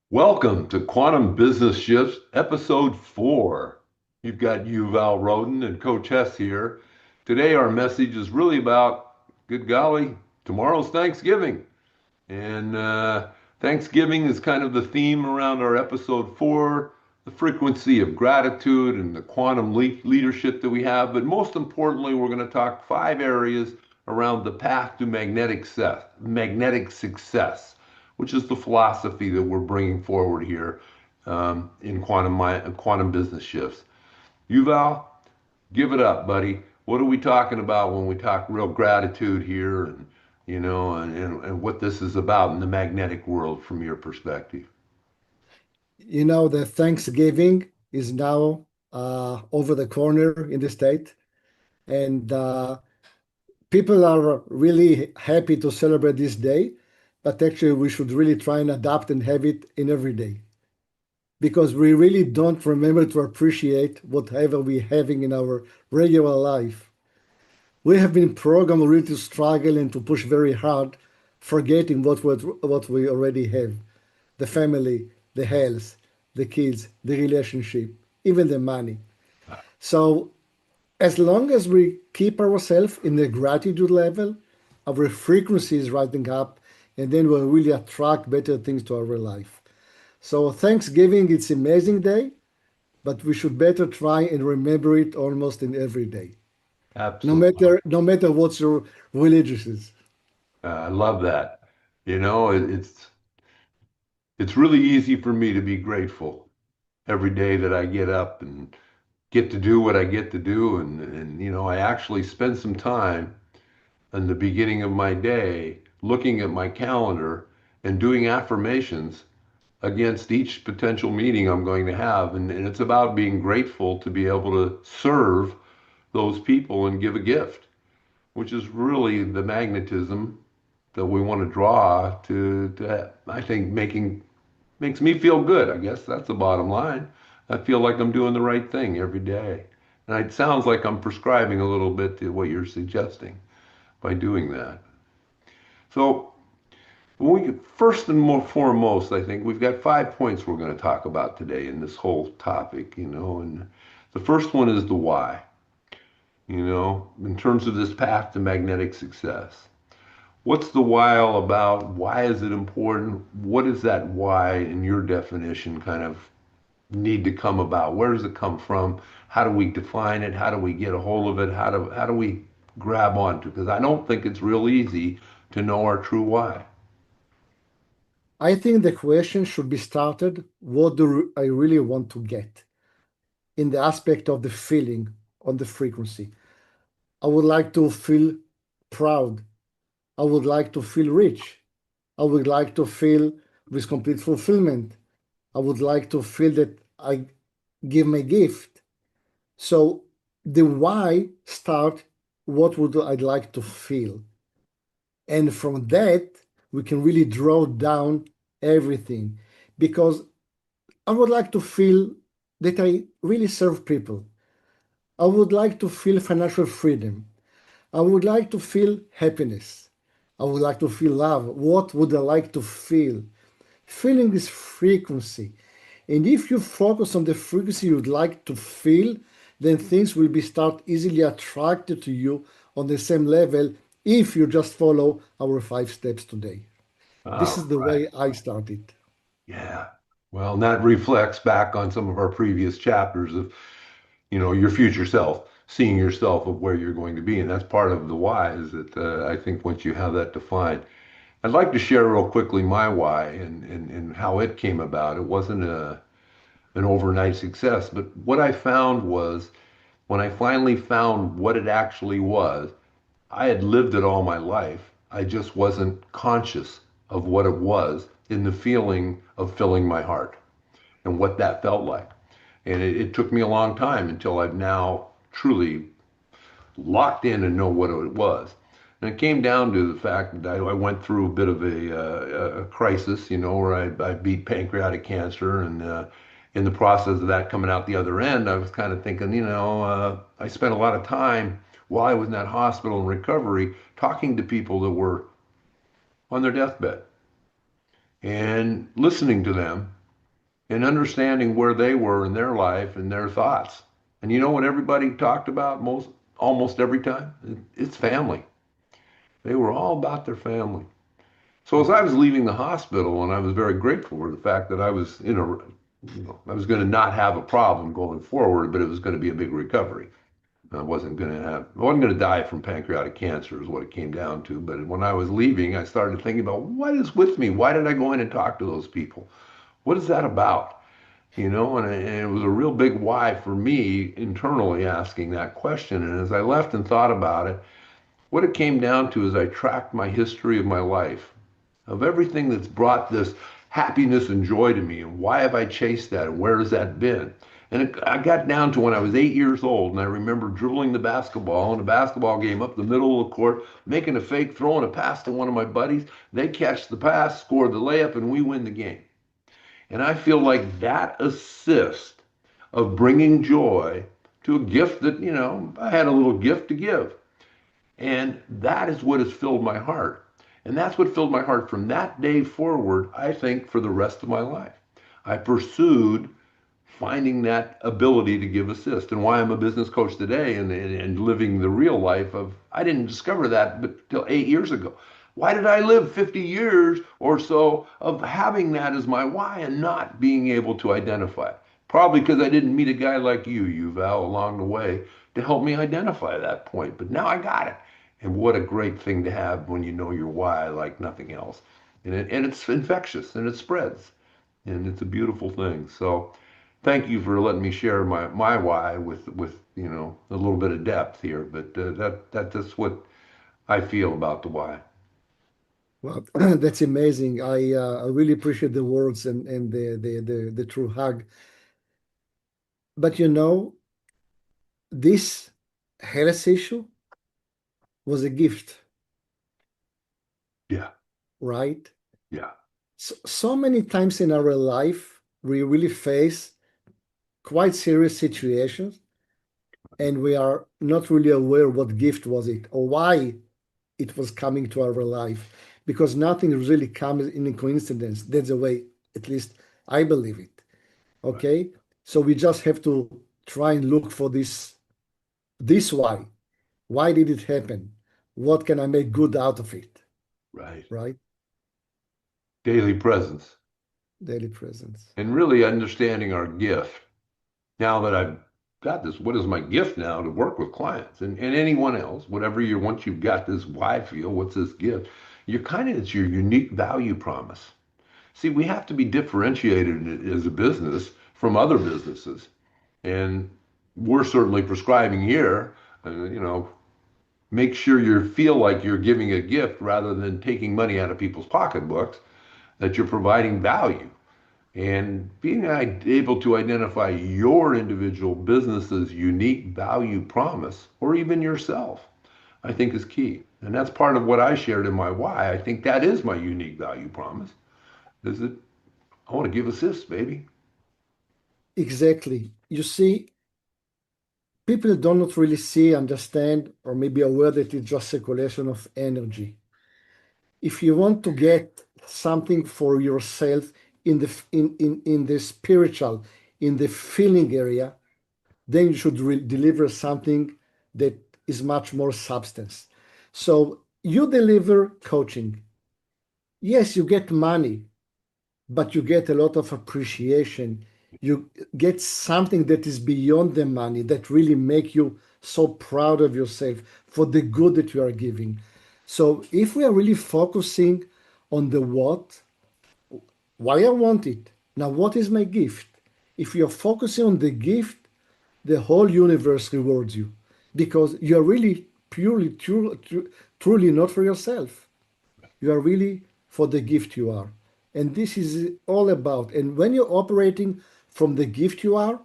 Welcome to Quantum Business Shifts, Episode 4. You've got Yuval Rodan and Coach Hess here. Today, our message is really about, good golly, tomorrow's Thanksgiving. And Thanksgiving is kind of the theme around our Episode 4, the frequency of gratitude and the quantum leadership that we have. But most importantly, we're going to talk 5 areas around the path to magnetic success, which is the philosophy that we're bringing forward here in quantum business shifts. Yuval, give it up, buddy. What are we talking about when we talk real gratitude here and what this is about in the magnetic world from your perspective? The Thanksgiving is now over the corner in the state, and people are really happy to celebrate this day. But actually, we should really try and adapt and have it in every day because we really don't remember to appreciate whatever we're having in our regular life. We have been programmed really to struggle and to push very hard, forgetting what we already have: the family, the health, the kids, the relationship, even the money. So as long as we keep ourselves in the gratitude level, our frequency is rising up, and then we'll really attract better things to our life. So Thanksgiving, it's amazing day, but we should better try and remember it almost in every day, no Absolutely. matter no matter what your religious is. I love that. It's really easy for me to be grateful every day that I get up and get to do what I get to do. And I actually spend some time in the beginning of my day looking at my calendar and doing affirmations against each potential meeting I'm going to have. And it's about being grateful to be able to serve those people and give a gift, which is really the magnetism that we want to draw to I think makes me feel good. I guess that's the bottom line. I feel like I'm doing the right thing every day. And it sounds like I'm prescribing a little bit to what you're suggesting by doing that. So, first and more foremost, I think we've got 5 points we're going to talk about today in this whole topic. And the first one is the why, in terms of this path to magnetic success. What's the why all about? Why is it important? What is that why in your definition kind of need to come about? Where does it come from? How do we define it? How do we get a hold of it? How do we grab onto? Because I don't think it's real easy to know our true why. I think the question should be started, what do I really want to get in the aspect of the feeling on the frequency? I would like to feel proud. I would like to feel rich. I would like to feel with complete fulfillment. I would like to feel that I give my gift. So the why start, what would I like to feel? And from that, we can really draw down everything because I would like to feel that I really serve people. I would like to feel financial freedom. I would like to feel happiness. I would like to feel love. What would I like to feel? Feeling is frequency. And if you focus on the frequency you'd like to feel, then things will be start easily attracted to you on the same level if you just follow our 5 steps today. This All is the right. way I started. Yeah. Well, and that reflects back on some of our previous chapters of your future self, seeing yourself of where you're going to be. And that's part of the why is that I think once you have that defined, I'd like to share real quickly my why and how it came about. It wasn't an overnight success, but what I found was when I finally found what it actually was, I had lived it all my life. I just wasn't conscious of what it was in the feeling of filling my heart and what that felt like. And it took me a long time until I've now truly locked in and know what it was. And it came down to the fact that I went through a bit of a crisis, where I beat pancreatic cancer. And in the process of that coming out the other end, I was kind of thinking, I spent a lot of time while I was in that hospital in recovery talking to people that were on their deathbed and listening to them and understanding where they were in their life and their thoughts. And you know what everybody talked about almost every time? It's family. They were all about their family. So as I was leaving the hospital, and I was very grateful for the fact that I was I was going to not have a problem going forward, but it was going to be a big recovery. I wasn't going to die from pancreatic cancer is what it came down to. But when I was leaving, I started thinking about what is with me? Why did I go in and talk to those people? What is that about? And it was a real big why for me internally asking that question. And as I left and thought about it, what it came down to is I tracked my history of my life, of everything that's brought this happiness and joy to me, and why have I chased that, and where has that been? I got down to when I was 8 years old, and I remember dribbling the basketball in a basketball game up the middle of the court, making a fake, throwing a pass to one of my buddies. They catch the pass, score the layup, and we win the game. And I feel like that assist of bringing joy to a gift that, I had a little gift to give. And that is what has filled my heart. And that's what filled my heart from that day forward, I think, for the rest of my life. I pursued finding that ability to give assist and why I'm a business coach today and living the real life of, I didn't discover that but till 8 years ago. Why did I live 50 years or so of having that as my why and not being able to identify it? Probably because I didn't meet a guy like you, Yuval, along the way to help me identify that point. But now I got it. And what a great thing to have when you know your why like nothing else. And it's infectious and it spreads. And it's a beautiful thing. So thank you for letting me share my why with a little bit of depth here. But that's what I feel about the why. Well, that's amazing. I really appreciate the words and the true hug. But this health issue was a gift, Yeah, right? yeah, So many times in our life, we really face quite serious situations, and we are not really aware what gift was it or why it was coming to our life, because nothing really comes in a coincidence. That's the way, at least I believe it. right, Okay, so we just have to try and look for this why. Why did it happen? What can I make good out of it? right. Right? Daily presence Daily presence. and really understanding our gift. Now that I've got this, what is my gift now to work with clients and anyone else, whatever you once you've got this why feel, what's this gift? It's your unique value promise. See, we have to be differentiated as a business from other businesses. And we're certainly prescribing here, make sure you feel like you're giving a gift rather than taking money out of people's pocketbooks, that you're providing value. And being able to identify your individual business's unique value promise, or even yourself, I think is key. And that's part of what I shared in my why. I think that is my unique value promise, is that I want to give assists, baby. Exactly. You see, people do not really see, understand, or maybe aware that it's just circulation of energy. If you want to get something for yourself in the spiritual, in the feeling area, then you should deliver something that is much more substance. So you deliver coaching. Yes, you get money, but you get a lot of appreciation. You get something that is beyond the money that really make you so proud of yourself for the good that you are giving. So if we are really focusing on the what, why I want it, now what is my gift? If you're focusing on the gift, the whole universe rewards you because you're really purely, truly not for yourself. You are really for the gift you are. And this is all about. And when you're operating from the gift you are,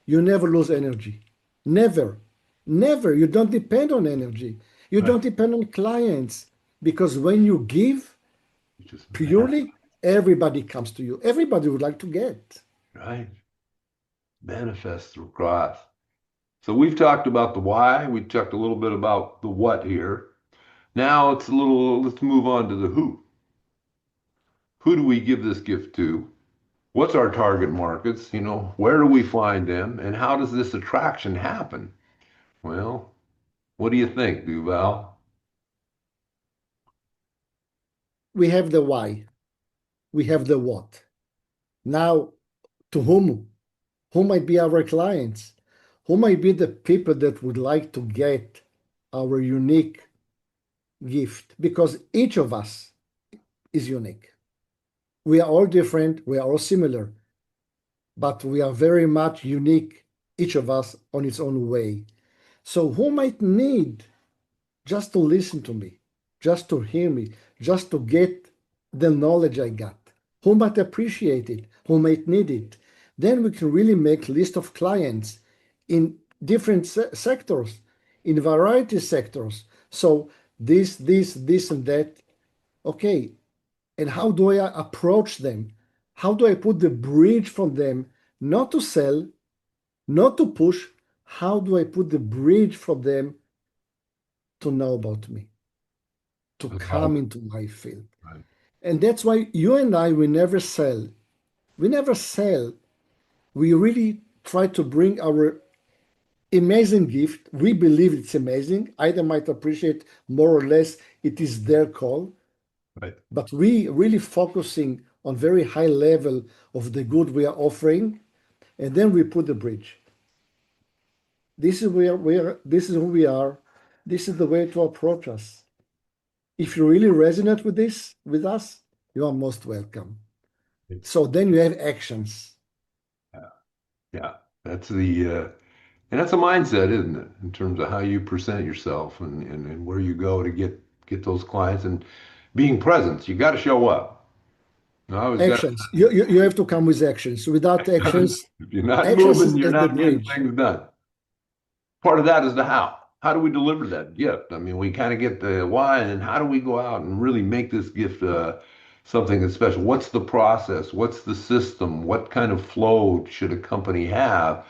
you never lose energy. Never. Never. You don't depend on energy. You Right. don't depend on clients because when you give It's just purely, everybody comes to you. Everybody would like to get. right. Manifest through cross. So we've talked about the why. We talked a little bit about the what here. Now let's move on to the who. Who do we give this gift to? What's our target markets? Where do we find them? And how does this attraction happen? Well, what do you think, Duval? We have the why, we have the what. Now, to who might be our clients? Who might be the people that would like to get our unique gift? Because each of us is unique. We are all different, we are all similar, but we are very much unique, each of us on its own way. So, who might need just to listen to me, just to hear me, just to get the knowledge I got? Who might appreciate it? Who might need it? Then we can really make list of clients in different sectors, in variety sectors. So this, and that. Okay, and how do I approach them? How do I put the bridge from them, not to sell, not to push? How do I put the bridge from them to know about me, to Well, come into my field? right, And that's why you and I, we never sell. We never sell. We really try to bring our amazing gift. We believe it's amazing. Either might appreciate more or less, it is their call. right. But we really focusing on very high level of the good we are offering, and then we put the bridge. This is where we are, this is who we are. This is the way to approach us. If you really resonate with this, with us, you are most welcome. So then you have actions. Yeah, yeah. That's and that's a mindset, isn't it? In terms of how you present yourself and where you go to get those clients and being present. You got to show up. You always got Actions. You have to come with actions. Without to, actions, if you're not actions moving, is you're the not getting bridge. things done. Part of that is the how. How do we deliver that gift? I mean, we kind of get the why, and then how do we go out and really make this gift something that's special? What's the process? What's the system? What kind of flow should a company have?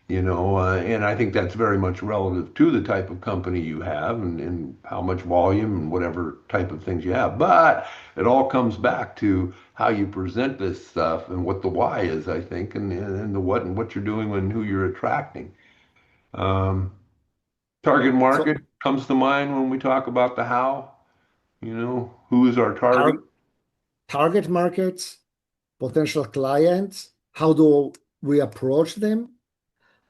And I think that's very much relative to the type of company you have and how much volume and whatever type of things you have. But it all comes back to how you present this stuff and what the why is, I think, and the what and what you're doing and who you're attracting. Um, Target So market comes to mind when we talk about the how. Who is our target? tar target markets, potential clients, how do we approach them?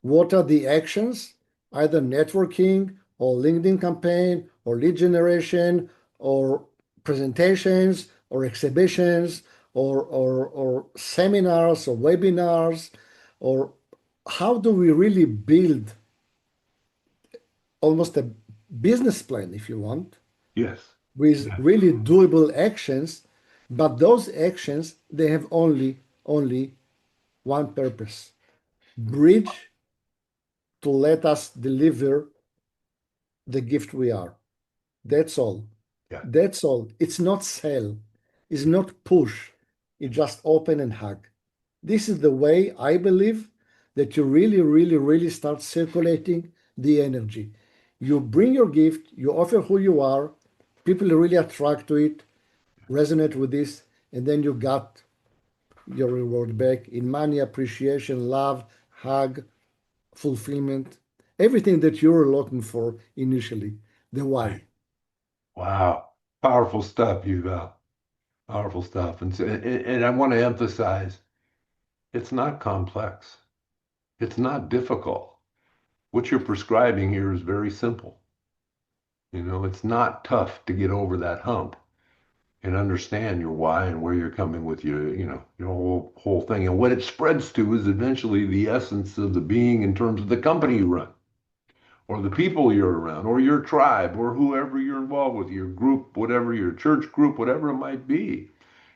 What are the actions? Either networking or LinkedIn campaign or lead generation or presentations or exhibitions or seminars or webinars, or how do we really build almost a business plan, if you want, Yes. with Yeah. really doable actions, but those actions they have only one purpose: bridge to let us deliver the gift we are. That's all. Yeah. That's all. It's not sell, it's not push, it's just open and hug. This is the way I believe that you really start circulating the energy. You bring your gift, you offer who you are, people really attract to it, resonate with this, and then you got your reward back in money, appreciation, love, hug, fulfillment, everything that you were looking for initially. The Right. why. Wow. Powerful stuff, Yuval. Powerful stuff. And I want to emphasize it's not complex. It's not difficult. What you're prescribing here is very simple. It's not tough to get over that hump and understand your why and where you're coming with your whole thing. And what it spreads to is eventually the essence of the being in terms of the company you run, or the people you're around, or your tribe, or whoever you're involved with, your group, whatever your church group, whatever it might be.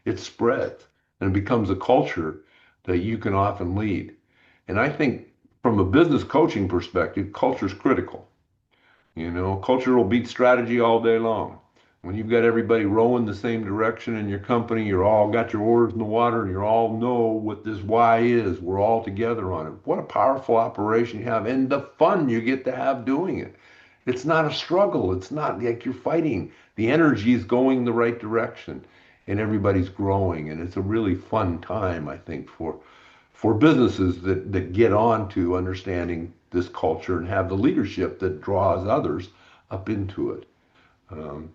It spreads and it becomes a culture that you can often lead. And I think from a business coaching perspective, culture is critical. Culture will beat strategy all day long. When you've got everybody rowing the same direction in your company, you're all got your oars in the water and you all know what this why is. We're all together on it. What a powerful operation you have and the fun you get to have doing it. It's not a struggle. It's not like you're fighting. The energy is going the right direction. and everybody's growing, and it's a really fun time, I think, for businesses that get on to understanding this culture and have the leadership that draws others up into it. Um,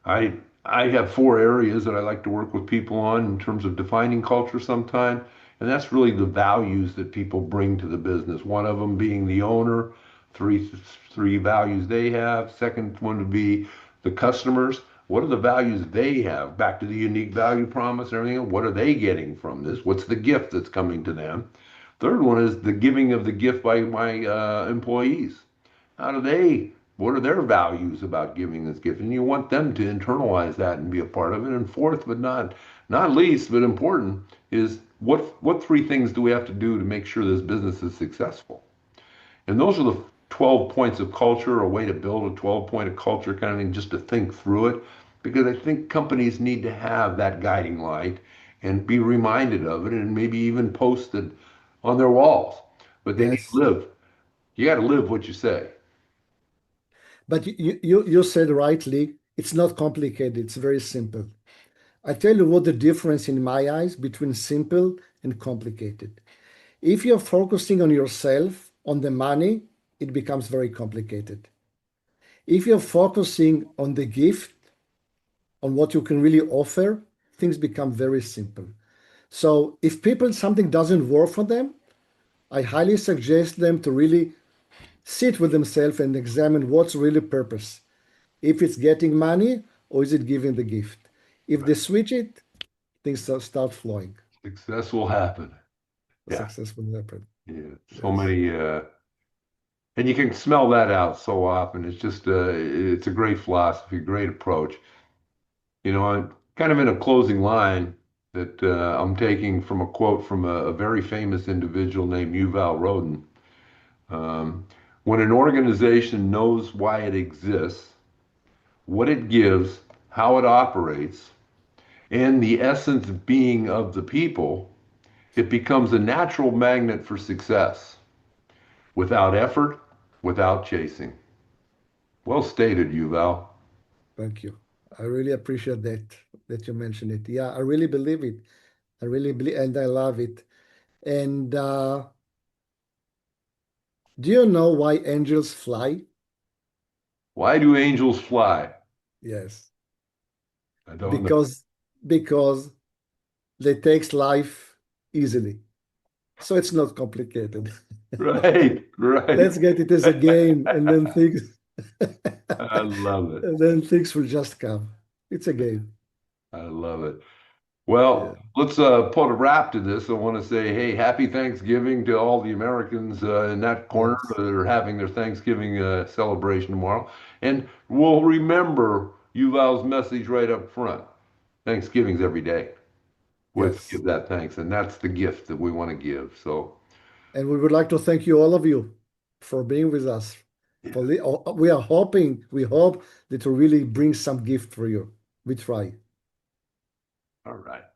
I I have four areas that I like to work with people on in terms of defining culture sometime, and that's really the values that people bring to the business. One of them being the owner, three values they have. Second one would be the customers. What are the values they have? Back to the unique value promise and everything. What are they getting from this? What's the gift that's coming to them? Third one is the giving of the gift by my employees. How do they, what are their values about giving this gift? And you want them to internalize that and be a part of it. And fourth, but not least, but important, is what three things do we have to do to make sure this business is successful? And those are the 12 points of culture, a way to build a 12 point of culture kind of thing, just to think through it. Because I think companies need to have that guiding light and be reminded of it and maybe even post it on their walls. But they need to Yes. live. You got to live what you say. But you said rightly, it's not complicated, it's very simple. I tell you what the difference in my eyes between simple and complicated. If you're focusing on yourself, on the money, it becomes very complicated. If you're focusing on the gift, on what you can really offer, things become very simple. So if people something doesn't work for them, I highly suggest them to really sit with themselves and examine what's really purpose. If it's getting money or is it giving the gift? If they switch it, things start flowing. Success will happen. The Yeah. success will happen. Yeah. So Yes. many, and you can smell that out so often. It's just, it's a great philosophy, great approach. I'm kind of in a closing line that I'm taking from a quote from a very famous individual named Yuval Rodan. Um, when an organization knows why it exists, what it gives, how it operates, and the essence being of the people, it becomes a natural magnet for success without effort, without chasing. Well stated, Yuval. Thank you. I really appreciate that you mentioned it. Yeah, I really believe it. I really believe, and I love it. And do you know why angels fly? Why do angels fly? Yes, I don't know. because because they takes life easily. So it's not complicated. Right, right. Let's get it as a game, and then things, I love it. and then things will just come. It's a game. I love it. Yeah. Well, let's put a wrap to this. I want to say, hey, happy Thanksgiving to all the Americans in that corner Yes. that are having their Thanksgiving celebration tomorrow. And we'll remember Yuval's message right up front. Thanksgiving's every day. Let's Yes. give that thanks. And that's the gift that we want to give. So, And we would like to thank you, all of you, for being with us. yeah. We hope that will really bring some gift for you. We try. All right.